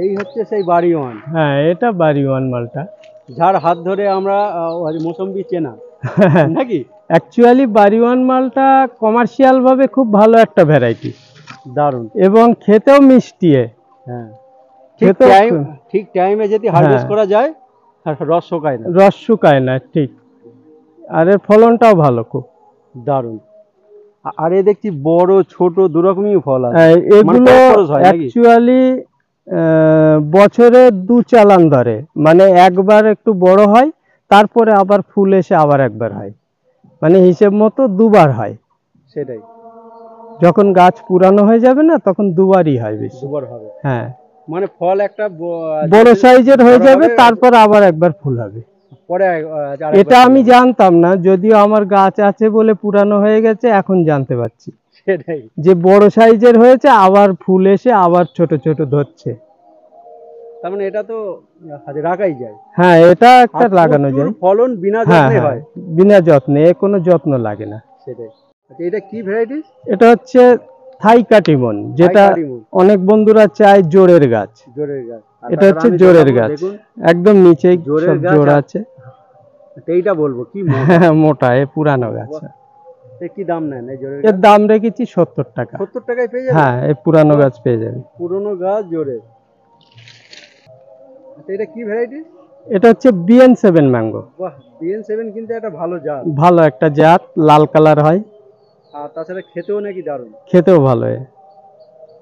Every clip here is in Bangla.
এই হচ্ছে সেই বাড়ি ওয়ান। হ্যাঁ, এটা বাড়ি ওয়ান মালটা। যার হাত ধরে আমরা মৌসম্বি চেনা নাকি? অ্যাকচুয়ালি বাড়ি ওয়ান মালটা কমার্শিয়াল ভাবে খুব ভালো একটা ভ্যারাইটি, দারুণ এবং খেতেও মিষ্টি। হ্যাঁ, খেতেও ঠিক টাইমে যদি হারভেস্ট করা যায় রস শোকায় না, রস শুকায় না, ঠিক। আর এর ফলনটাও ভালো খুব দারুণ। আর এ দেখছি বড় ছোট দুরকমই ফল আছে। এগুলো অ্যাকচুয়ালি বছরে দু চালান ধরে, মানে একবার একটু বড় হয়, তারপরে আবার ফুল এসে আবার একবার হয়, মানে হিসেব মতো দুবার হয়। সেটাই, যখন গাছ পুরানো হয়ে যাবে না তখন দুবারই হয়, বেশি দুবার হবে। হ্যাঁ, মানে ফল একটা বড় সাইজের হয়ে যাবে, তারপর আবার একবার ফুল হবে। পরে এটা আমি জানতাম না, যদিও আমার গাছ আছে বলে পুরানো হয়ে গেছে, এখন জানতে পারছি সেটাই, যে বড় সাইজের হয়েছে, আবার ফুল এসে আবার ছোট ছোট ধরছে। তার মানে এটা তো রাখাই যায়। হ্যাঁ, এটা একটা লাগানো যায়। ফলন বিনা যত্নে হয়, বিনা যত্নে, কোনো যত্ন লাগে না। সেটাই। আচ্ছা, এটা কি ভ্যারাইটি? এটা হচ্ছে থাই কাটিমন, যেটা অনেক বন্ধুরা চায় জোরের গাছ। জোরের গাছ, এটা হচ্ছে জোরের গাছ, একদম নিচে সব জোর আছে। এইটা বলবো কি মোটা, এ পুরানো গাছ। কি দাম নেন এই জোরের? এর দাম রেখেছি 70 টাকা। 70 টাকায় পেয়ে যাবে? হ্যাঁ, এই পুরানো গাছ পেয়ে যাবে। পুরনো গাছ জোরে। আচ্ছা, এটা কি ভ্যারাইটি? এটা হচ্ছে BN7 ম্যাঙ্গো। বাহ, BN7 কিন্তু একটা ভালো জাত। ভালো একটা জাত, লাল কালার হয়। আর তাছাড়া খেতেও নাকি দারুণ। খেতেও ভালো হয়।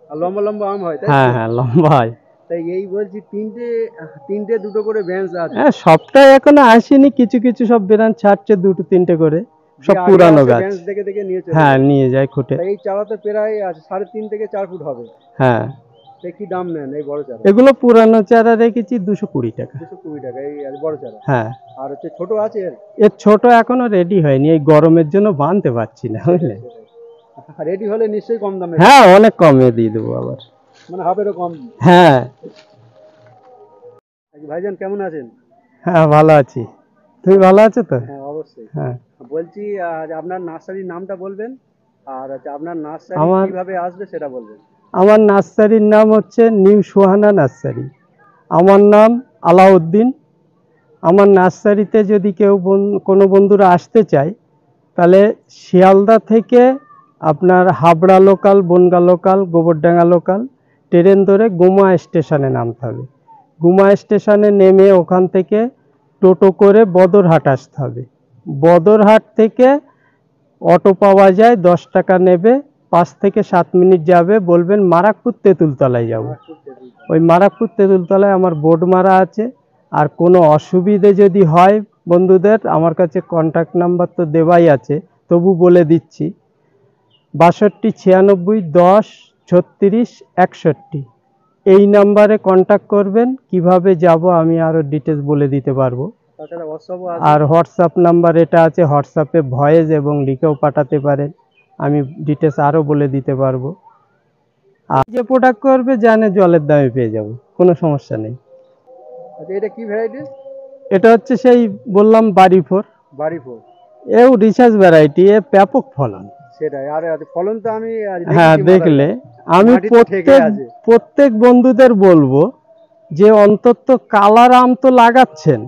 আর লম্বা লম্বা আম হয়, তাই? হ্যাঁ, লম্বা হয়। তাই এই বলছি তিনটে দুটো করে ব্রাঞ্চ আছে। হ্যাঁ, সবটাই এখনো আসেনি, কিছু কিছু সব ব্রাঞ্চ ছাড়ছে, দুটো তিনটে করে, সব পুরানো গাছ। দেখে দেখে নিয়ে চলে। হ্যাঁ, নিয়ে যায় খুঁটে। এই চারা তো প্রায় 3.5 থেকে 4 ফুট হবে। হ্যাঁ। কি দাম নেন এই বড় চারা? এগুলো পুরানো চারা রেখেছি 220 টাকা। 220 টাকা এই বড় চারা? হ্যাঁ। আর হচ্ছে ছোট আছে? এর ছোট এখনো রেডি হয়নি, এই গরমের জন্য বানতে পারছি না, বুঝলে। রেডি হলে নিশ্চয়ই কম দামে? হ্যাঁ, অনেক কমে দিয়ে দেবো আবার, মানে হাফেরও কম? হ্যাঁ। ভাইজান কেমন আছেন? হ্যাঁ, ভালো আছি। তুমি ভালো আছো তো? হ্যাঁ, অবশ্যই। হ্যাঁ। বলছি আপনার নার্সারির নামটা বলবেন, আর আপনার নার্সারি কিভাবে আসবে সেটা বলবেন। আমার নার্সারির নাম হচ্ছে নিউ সোহানা নার্সারি। আমার নাম আলাউদ্দিন। আমার নার্সারিতে যদি কেউ কোনো বন্ধুরা আসতে চায়, তাহলে শিয়ালদা থেকে আপনার Habra local, Bongaon local, Gobardanga local train ধরে গুমা স্টেশনে নামতে হবে। গুমা স্টেশনে নেমে ওখান থেকে টোটো করে বদরহাট আসতে হবে। বদরহাট থেকে অটো পাওয়া যায়, 10 টাকা নেবে, 5 থেকে 7 মিনিট যাবে, বলবেন মারাকপুর তেঁতুলতলায় যাব। ওই মারাকপুর তেঁতুলতলায় আমার বোর্ড মারা আছে। আর কোনো অসুবিধে যদি হয় বন্ধুদের, আমার কাছে কন্ট্যাক্ট নাম্বার তো দেওয়াই আছে, তবু বলে দিচ্ছি, 62 96 10 36 61। এই নাম্বারে কন্ট্যাক্ট করবেন। কিভাবে যাব আমি আরও ডিটেলস বলে দিতে পারবো। আর হোয়াটসঅ্যাপ নাম্বার এটা আছে, হোয়াটসঅ্যাপে ভয়েস এবং লিখেও পাঠাতে পারেন, আমি ডিটেলস আরও বলে দিতে পারবো। আর যে প্রোডাক্ট করবে জানে জলের দামে পেয়ে যাব, কোনো সমস্যা নেই। আচ্ছা, এটা কি ভ্যারাইটি? এটা হচ্ছে সেই বললাম বাড়ি ফোর। এও রিসার্চ ভ্যারাইটি, এ ব্যাপক ফলন। সেটাই, আর ফলন তো আমি হ্যাঁ, দেখলে আমি প্রত্যেক বন্ধুদের বলবো যে অন্তত কালার আম তো লাগাচ্ছেন,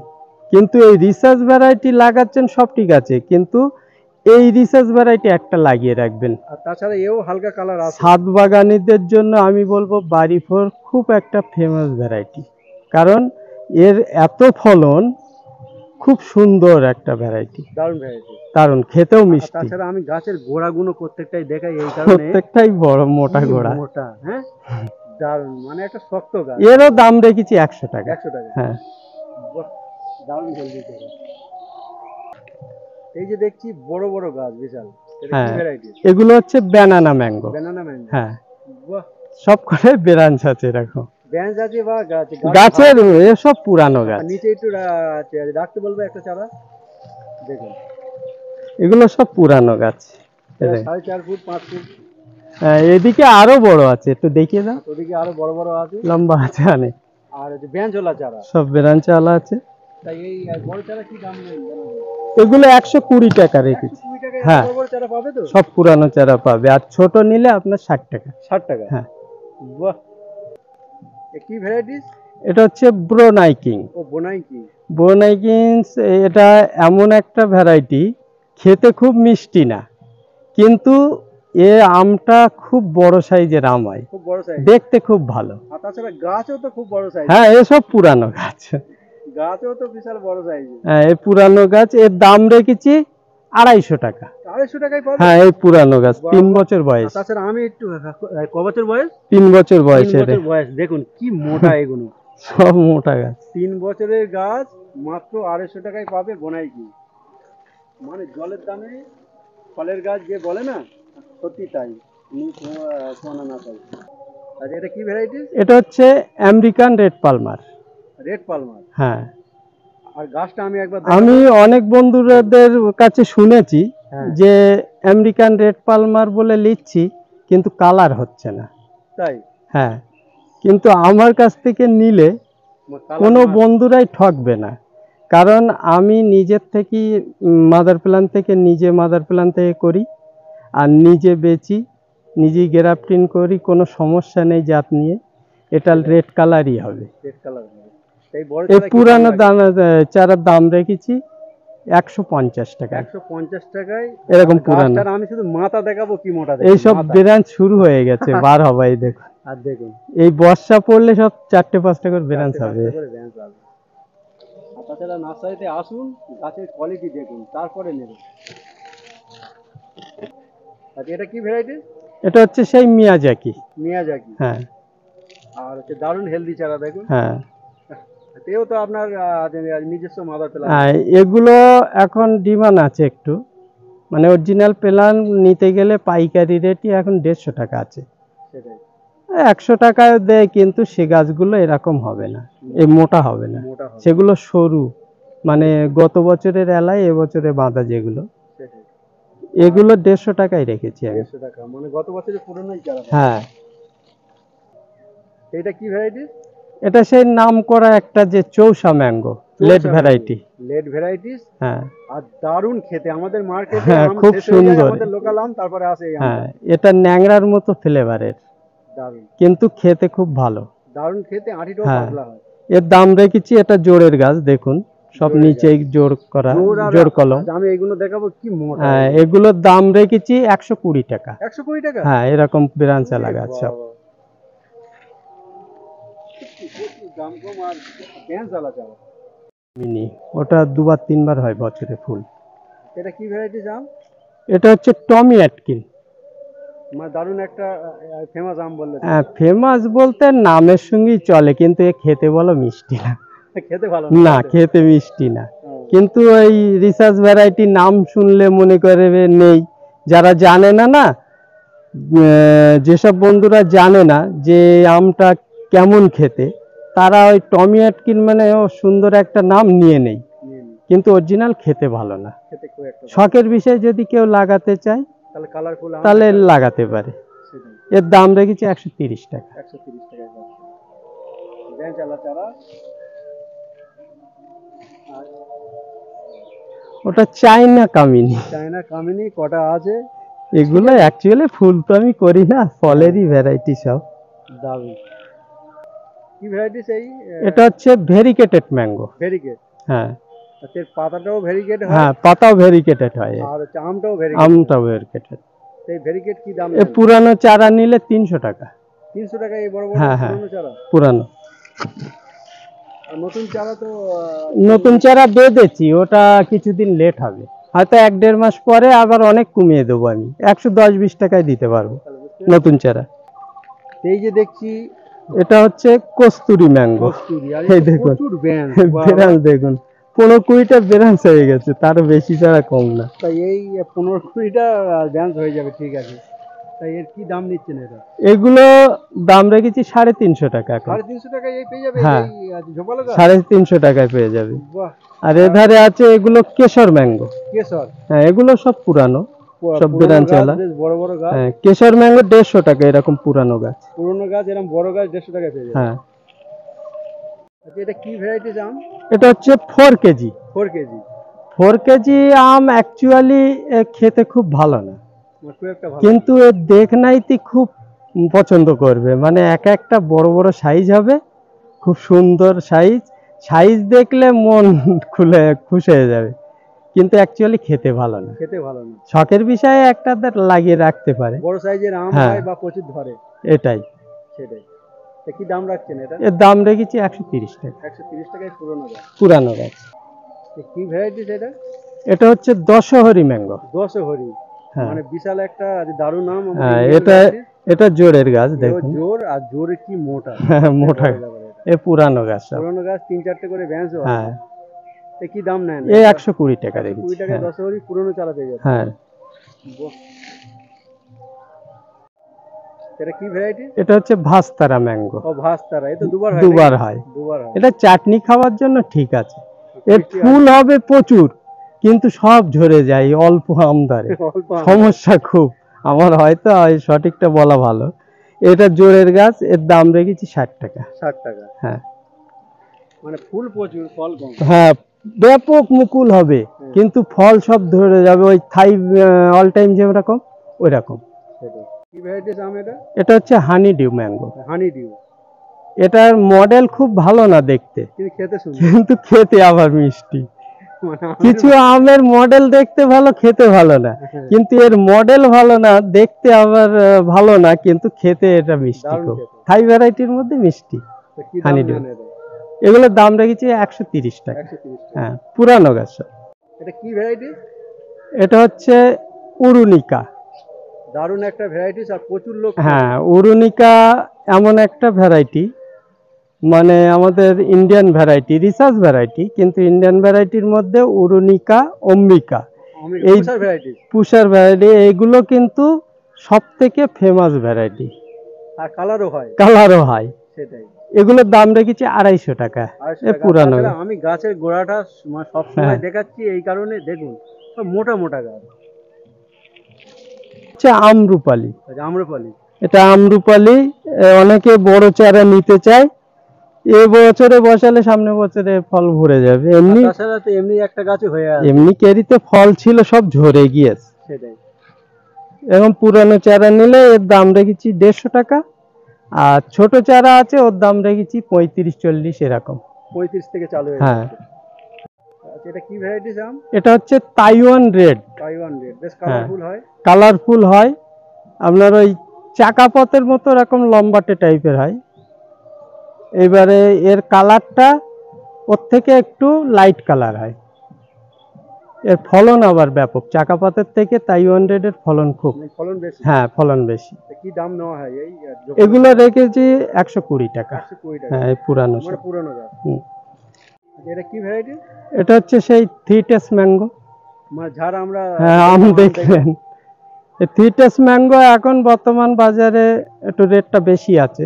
কিন্তু এই রিসার্চ ভ্যারাইটি লাগাচ্ছেন, সব ঠিক আছে, কিন্তু এই রিসার্চ ভ্যারাইটি একটা লাগিয়ে রাখবেন। তাছাড়া এও হালকা কালার আছে। ছাদ বাগানীদের জন্য আমি বলবো বাড়ি ফোর খুব একটা ফেমাস ভ্যারাইটি, কারণ এর এত ফলন, খুব সুন্দর একটা ভ্যারাইটি, দারুণ ভ্যারাইটি, দারুণ, খেতেও মিষ্টি। তাছাড়া আমি গাছের গোড়াগুলো প্রত্যেকটাই দেখাই, এই কারণে প্রত্যেকটাই বড় মোটা গোড়া, মোটা। হ্যাঁ, দারুণ, মানে একটা শক্ত গাছ। এরও দাম রেখেছি 100 টাকা। 100 টাকা? হ্যাঁ, দারুণ জলদি। এই যে দেখছি বড় বড় গাছ, বিশাল, হ্যাঁ, এগুলো হচ্ছে ব্যানানা ম্যাঙ্গো। হ্যাঁ, সব করে ব্রাঞ্চ আছে, রাখো ব্রাঞ্চ আছে বা গাছের, এসব পুরানো গাছ। নিচে একটু রাখতে বলবো একটা চারা, দেখুন এগুলো সব পুরানো গাছ, 4.5 ফুট 5 ফুট। হ্যাঁ, এদিকে আরো বড় আছে, একটু দেখিয়ে দাও। ওদিকে আরো বড় বড় আছে, লম্বা আছে অনেক। আর ব্রাঞ্চওয়ালা চারা, সব ব্রাঞ্চওয়ালা আছে। তাই এই বড় চারা কি দাম নেই? এগুলো 120 টাকা রেখেছি। হ্যাঁ, সব পুরানো চারা পাবে, আর ছোট নিলে আপনার 60 টাকা। 60 টাকা? হ্যাঁ। বাহ, কি ভ্যারাইটিস? এটা হচ্ছে ব্রোনাইকিং। ও বোনাইকি। ব্রোনাইকিংস এটা এমন একটা ভ্যারাইটি, খেতে খুব মিষ্টি না, কিন্তু এ আমটা খুব বড় সাইজের আম হয়, খুব বড় সাইজ, দেখতে খুব ভালো। আর তাছাড়া গাছও তো খুব বড় সাইজ। হ্যাঁ, এসব পুরানো গাছ। গাছও তো বিশাল বড় সাইজ। হ্যাঁ, এই পুরানো গাছ, এর দাম রেখেছি 250 টাকা। 250 টাকায় পাবে? হ্যাঁ, এই পুরানো গাছ, 3 বছর বয়স। তাছাড়া আমি একটু, ক বছর বয়স? 3 বছর বয়স। 3 বছর বয়স, দেখুন কি মোটা এগুলো। সব মোটা গাছ। 3 বছরের গাছ মাত্র 250 টাকায় পাবে বোনাইকি। মানে জলের দামে ফলের গাছ যে বলে না, সত্যি তাই। সোনা না তাই। আচ্ছা, এটা কি ভ্যারাইটিস? এটা হচ্ছে American red Palmer. Red Palmer. হ্যাঁ, আর গাছটা আমি একবার আমি অনেক বন্ধুদের কাছে শুনেছি হ্যাঁ। যে আমেরিকান রেড পালমার বলে লিখছি, কিন্তু কালার হচ্ছে না। তাই? হ্যাঁ, কিন্তু আমার কাছ থেকে নিলে কোনো বন্ধুরাই ঠকবে না, কারণ আমি নিজের থেকে মাদার প্ল্যান থেকে করি, আর নিজে বেচি, নিজেই গ্রাফটিং করি, কোনো সমস্যা নেই জাত নিয়ে। এটা রেড কালারই হবে। Red colour. এই বড় এই পুরানো চারার দাম রেখেছি 150 টাকা। 150 টাকায় এরকম পুরানো। আমি শুধু মাথা দেখাবো কি মোটা। এইসব ব্রাঞ্চ শুরু হয়ে গেছে, বার হবে। এই দেখুন, আর দেখুন এই বর্ষা পড়লে সব 4-5টা করে ব্রাঞ্চ হবে। আর তাছাড়া নার্সারিতে আসুন, গাছের কোয়ালিটি দেখুন, তারপরে নেবেন। আচ্ছা, এটা কি ভ্যারাইটি? এটা হচ্ছে সেই মিয়াজাকি। মিয়াজাকি। হ্যাঁ। আর হচ্ছে দারুণ হেলদি চারা দেখুন। হ্যাঁ, এও তো আপনার নিজস্ব মাদার প্ল্যান। হ্যাঁ, এগুলো এখন ডিমান্ড আছে একটু, মানে অরিজিনাল প্ল্যান নিতে গেলে পাইকারি রেটই এখন 150 টাকা আছে। সেটাই। 100 টাকায় দেয়, কিন্তু সে গাছগুলো এরকম হবে না, এই মোটা হবে না, সেগুলো সরু, মানে গত বছরের এলাই এবছরে বাঁধা যেগুলো, সেটাই। এগুলো 150 টাকায় রেখেছি আমি। 150 টাকা, মানে গত বছরের পুরনোই চারা। হ্যাঁ। এটা কি ভ্যারাইটি? এটা সেই নাম করা একটা যে Chausa mango, late variety. Late varieties. হ্যাঁ। আর দারুণ খেতে, আমাদের মার্কেটে হ্যাঁ, আম খুব শেষ হয়ে যায়, সুন্দর। আমাদের লোকাল আম তারপরে আসে এই আমটা। হ্যাঁ, এটা ন্যাংরার মতো ফ্লেভারের, দারুণ। কিন্তু খেতে খুব ভালো। দারুণ খেতে, আঁটিটাও হ্যাঁ, পাতলা হয়। এর দাম রেখেছি, এটা জোরের গাছ, দেখুন সব নিচেই জোর করা, জোর কলম। আমি এগুলো দেখাবো কি মোটা। হ্যাঁ, এগুলোর দাম রেখেছি 120 টাকা। 120 টাকা? হ্যাঁ, এরকম ব্রাঞ্চ লাগা সব। দাম কম আর ব্যান্স আলা চালা। মিনি, ওটা 2-3 বার হয় বছরে ফুল। এটা কি ভ্যারাইটি আম? এটা হচ্ছে টমি অ্যাটকিন। মানে দারুণ একটা ফেমাস আম বললে। হ্যাঁ, ফেমাস বলতে নামের সঙ্গেই চলে, কিন্তু এ খেতে বলো মিষ্টি না। খেতে ভালো না, খেতে মিষ্টি না, কিন্তু এই রিসার্চ ভ্যারাইটি নাম শুনলে মনে করে নেই, যারা জানে না, যেসব বন্ধুরা জানে না যে আমটা কেমন খেতে, তারা ওই টমি অ্যাটকিন মানে সুন্দর একটা নাম নিয়ে নেই, কিন্তু অরিজিনাল খেতে ভালো না। শখের বিষয় যদি কেউ লাগাতে চায় তাহলে লাগাতে পারে। এর দাম রেখেছি 130 টাকা। 130 টাকা। ব্যান্স আলা চারা। ওটা চায়না কামিনী। চায়না কামিনী কটা আছে? এগুলো অ্যাকচুয়ালি ফুল তো আমি করি না, ফলেরই ভ্যারাইটি সব। দারুণ। কি ভ্যারাইটি সেই? এটা হচ্ছে ভেরিকেটেড ম্যাঙ্গো। ভেরিকেট। হ্যাঁ। আচ্ছা, পাতাটাও ভেরিকেট হয়? হ্যাঁ, পাতাও ভেরিকেটেড হয়। আর আমটাও ভেরিকেট? আমটাও ভেরিকেটেড। এই ভেরিকেট কি দাম? এই পুরানো চারা নিলে 300 টাকা। 300 টাকা এই বড় বড় পুরানো চারা? পুরানো। আর নতুন চারা তো? নতুন চারা বেঁধেছি, ওটা কিছুদিন লেট হবে, হয়তো 1-1.5 মাস পরে আবার অনেক কমিয়ে দেবো আমি, 110-20 টাকায় দিতে পারবো নতুন চারা। এই যে দেখছি, এটা হচ্ছে কস্তুরি ম্যাঙ্গো। এই দেখুন ব্রাঞ্চ, দেখুন 15-20টা ব্রাঞ্চ হয়ে গেছে, তারও বেশি চারা কম না। তাই এই 15-20টা ব্রাঞ্চ হয়ে যাবে, ঠিক আছে। তাই এর কি দাম নিচ্ছেন এটা? এগুলো দাম রেখেছি 350 টাকা। 350 টাকায় এই পেয়ে যাবে? হ্যাঁ, ঝোপালো গাছ 350 টাকায় পেয়ে যাবে। বাহ। আর এধারে আছে এগুলো কেশর ম্যাঙ্গো। কেশর? হ্যাঁ, এগুলো সব পুরানো, সব ব্রাঞ্চ আলা। বড় বড় গাছ। হ্যাঁ, কেশর ম্যাঙ্গো 150 টাকা, এরকম পুরানো গাছ। পুরানো গাছ এরকম বড় গাছ 150 টাকায় পেয়ে যাবে। হ্যাঁ। আচ্ছা, এটা কি ভ্যারাইটি আম? এটা হচ্ছে 4 কেজি। 4 কেজি। 4 কেজি আম অ্যাকচুয়ালি খেতে খুব ভালো না, কিন্তু এর দেখনাইতে খুব পছন্দ করবে, মানে এক একটা বড় বড় সাইজ হবে, খুব সুন্দর সাইজ। সাইজ দেখলে মন খুলে খুশি হয়ে যাবে, কিন্তু অ্যাকচুয়ালি খেতে ভালো না। খেতে ভালো না, শখের বিষয়ে একটা লাগিয়ে রাখতে পারে। বড় সাইজের আম হ্যাঁ। হয় বা প্রচুর ধরে, এটাই। সেটাই। তা কি দাম রাখছেন এটা? এর দাম রেখেছি 130 টাকা। 130 টাকায় পুরোনো গাছ। পুরানো গাছ। কি ভ্যারাইটি সেটা? এটা হচ্ছে দশহরি ম্যাঙ্গো। 10 হরি, হ্যাঁ। মানে বিশাল একটা দারুণ নাম। হ্যাঁ, এটা জোরের গাছ দেখুন। জোর, আর জোরে কি মোটা, মোটা। এ পুরানো গাছ সব। পুরোনো গাছ 3-4টে করে ব্যাঞ্চও আছে। হ্যাঁ, এ কি দাম নেন? এ 120 টাকা 120 রেখেছি। টাকায় হ্যাঁ। 10 হরি পুরোনো চারা পেয়ে যাচ্ছে। হ্যাঁ। বাহ। এটা কি ভ্যারাইটি? এটা হচ্ছে ভাস্তারা ম্যাঙ্গো। ও ভাস্তারা, এই তো দুবার হয়। দুবার হয়। দুবার হয়। এটা চাটনি খাওয়ার জন্য ঠিক আছে। এর মিষ্টি ফুল হবে প্রচুর, কিন্তু সব ঝরে যায় অল্প আম ধরে। অল্প আম। সমস্যা খুব। আমার হয়তো সঠিকটা বলা ভালো। এটা জোরের গাছ, এর দাম রেখেছি 60 টাকা। 60 টাকা। হ্যাঁ। মানে ফুল প্রচুর, ফল কম। হ্যাঁ, ব্যাপক মুকুল হবে, কিন্তু ফল সব ধরে যাবে ওই থাই অল টাইম যেরকম ওই রকম। সেটাই। কি ভ্যারাইটিস আম এটা? এটা হচ্ছে হানি ডিউ ম্যাঙ্গো। হানি ডিউ। এটার মডেল খুব ভালো না দেখতে, কিন্তু খেতে সুন্দর। কিন্তু খেতে আবার মিষ্টি। মানে কিছু আমের মডেল দেখতে ভালো, খেতে ভালো না, কিন্তু এর মডেল ভালো না, দেখতে আবার ভালো না, কিন্তু খেতে এটা মিষ্টি দারুণ খুব। খেতে। থাই ভ্যারাইটির মধ্যে মিষ্টি। তো কি দাম হানি ডিউ। নেন এটা? এগুলোর দাম রেখেছি 130 টাকা। 130 টাকা। হ্যাঁ, পুরানো গাছ সব। এটা কি ভ্যারাইটি? এটা হচ্ছে উরুনিকা। দারুণ একটা ভ্যারাইটিস, আর প্রচুর লোক। হ্যাঁ, উরুনিকা এমন একটা ভ্যারাইটি, মানে আমাদের ইন্ডিয়ান ভ্যারাইটি, রিসার্চ ভ্যারাইটি, কিন্তু ইন্ডিয়ান ভ্যারাইটির মধ্যে উরুনিকা, অম্বিকা, এই ভ্যারাইটিস। পুষার ভ্যারাইটি, এইগুলো কিন্তু সব থেকে ফেমাস ভ্যারাইটি। আর কালারও হয়। কালারও হয়। সেটাই। এগুলোর দাম রেখেছি 250 টাকা। 250 এ টাকা। পুরানো। তাছাড়া আমি গাছের গোড়াটা সব সময় হ্যাঁ। দেখাচ্ছি এই কারণে, দেখুন সব মোটা মোটা গাছ। হচ্ছে আমরুপালি। আম্রপালি। এটা আমরুপালি, অনেকে বড় চারা নিতে চায়, এ বছরে বসালে সামনে বছরে ফল ভরে যাবে। এমনি তাছাড়া তো এমনি একটা গাছে হয়ে আছে। এমনি কেরিতে ফল ছিল, সব ঝরে গিয়েছে। সেটাই। এবং পুরানো চারা নিলে এর দাম রেখেছি 150 টাকা, আর ছোট চারা আছে ওর দাম রেখেছি 35-40 এরকম। 35 থেকে চালু হয়ে হ্যাঁ। যাচ্ছে। আচ্ছা, এটা কি ভ্যারাইটিস আম? এটা হচ্ছে তাইওয়ান রেড। তাইওয়ান রেড, বেশ হ্যাঁ, কালারফুল হয়। কালারফুল হয়, আপনার ওই চাকা পথের মতো এরকম লম্বাটে টাইপের হয়। এবারে এর কালারটা ওর থেকে একটু লাইট কালার হয়। এর ফলন আবার ব্যাপক, চাকা পাতের থেকে তাইওয়ান রেডের ফলন খুব। মানে ফলন বেশি। হ্যাঁ, ফলন বেশি। তা কি দাম নেওয়া হয় এই? এগুলো রেখেছি 120 টাকা। 120 টাকা। হ্যাঁ, এই পুরানো মানে সব। পুরনো গাছ। হুম। আচ্ছা, এটা কি ভ্যারাইটি? এটা হচ্ছে সেই থ্রিটেস ম্যাঙ্গো। মানে যারা আমরা। হ্যাঁ, আম দেখলেন। এই থ্রিটেস ম্যাঙ্গো এখন বর্তমান বাজারে একটু রেটটা বেশি আছে,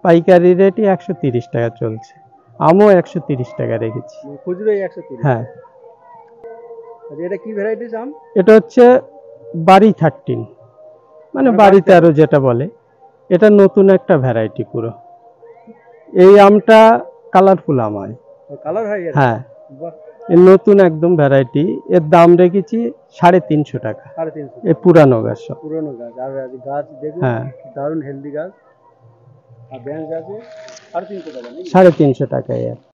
পাইকারি রেটই 130 টাকা চলছে। আমও 130 টাকা রেখেছি। খুচরোই 130। হ্যাঁ। আচ্ছা, এটা কি ভ্যারাইটিস আম? এটা হচ্ছে বাড়ি 13, মানে বাড়ি 13 যেটা বলে। এটা নতুন একটা ভ্যারাইটি পুরো। এই আমটা কালারফুল আম হয়। কালার হয় এর? হ্যাঁ, বাহ। এর নতুন একদম ভ্যারাইটি। এর দাম রেখেছি 350 টাকা। 350। এই পুরানো গাছ সব। পুরনো গাছ, আর গাছ দেখুন। হ্যাঁ। দারুণ হেলদি গাছ। আর ব্যাঞ্চ আছে 350 টাকা নাকি? 350 টাকায়।